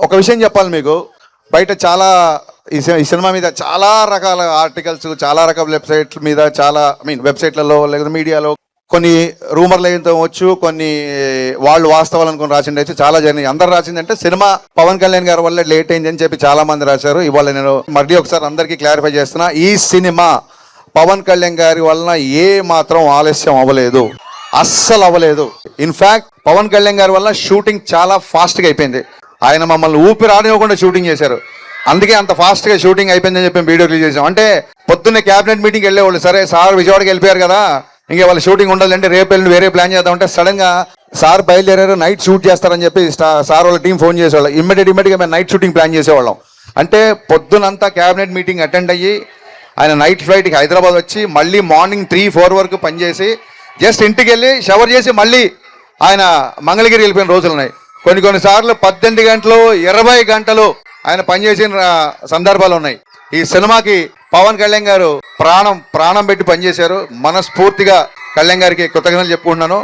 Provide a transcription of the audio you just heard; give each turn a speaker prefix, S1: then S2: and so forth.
S1: ఒక విషయం చెప్పాలి మీకు. బయట చాలా ఈ సినిమా మీద చాలా రకాల ఆర్టికల్స్, చాలా రకాల వెబ్సైట్ల మీద, చాలా వెబ్సైట్లలో లేదా మీడియాలో కొన్ని రూమర్లు అయితే వచ్చు, కొన్ని వాళ్ళు వాస్తవాలు అనుకుని రాసిండి అయితే చాలా జరిగినాయి. అందరు రాసిందంటే సినిమా పవన్ కళ్యాణ్ గారి వల్ల లేట్ అయింది అని చెప్పి చాలా మంది రాశారు. ఇవాళ నేను మళ్ళీ ఒకసారి అందరికీ క్లారిఫై చేస్తున్నా, ఈ సినిమా పవన్ కళ్యాణ్ గారి వలన ఏ మాత్రం ఆలస్యం అవ్వలేదు, అస్సలు అవ్వలేదు. ఇన్ఫాక్ట్ పవన్ కళ్యాణ్ గారి వల్ల షూటింగ్ చాలా ఫాస్ట్గా అయిపోయింది. ఆయన మమ్మల్ని ఊపిరి ఆడనివ్వకుండా షూటింగ్ చేశారు. అందుకే అంత ఫాస్ట్గా షూటింగ్ అయిపోయిందని చెప్పి వీడియో రిలీజ్ చేసాం. అంటే పొద్దున్నే క్యాబినెట్ మీటింగ్కి వెళ్ళేవాళ్ళు, సరే సార్ విజయవాడకి వెళ్ళిపోయారు కదా, ఇంకా వాళ్ళ షూటింగ్ ఉండాలంటే రేపు వెళ్ళి వేరే ప్లాన్ చేద్దామంటే సడన్గా సార్ బయలుదేరారు, నైట్ షూట్ చేస్తారని చెప్పి సార్ వాళ్ళ టీం ఫోన్ చేసేవాళ్ళం. ఇమ్మీడియట్గా మేము నైట్ షూటింగ్ ప్లాన్ చేసేవాళ్ళం. అంటే పొద్దునంతా క్యాబినెట్ మీటింగ్ అటెండ్ అయ్యి ఆయన నైట్ ఫ్లైట్కి హైదరాబాద్ వచ్చి మళ్ళీ మార్నింగ్ 3-4 వరకు పనిచేసి జస్ట్ ఇంటికి వెళ్ళి షవర్ చేసి మళ్ళీ ఆయన మంగళగిరి వెళ్ళిపోయిన రోజులు ఉన్నాయి. కొన్నిసార్లు 18 గంటలు 20 గంటలు ఆయన పనిచేసిన సందర్భాలు ఉన్నాయి. ఈ సినిమాకి పవన్ కళ్యాణ్ గారు ప్రాణం పెట్టి పనిచేశారు. మనస్ఫూర్తిగా కళ్యాణ్ గారికి కృతజ్ఞతలు చెప్పుకుంటున్నాను.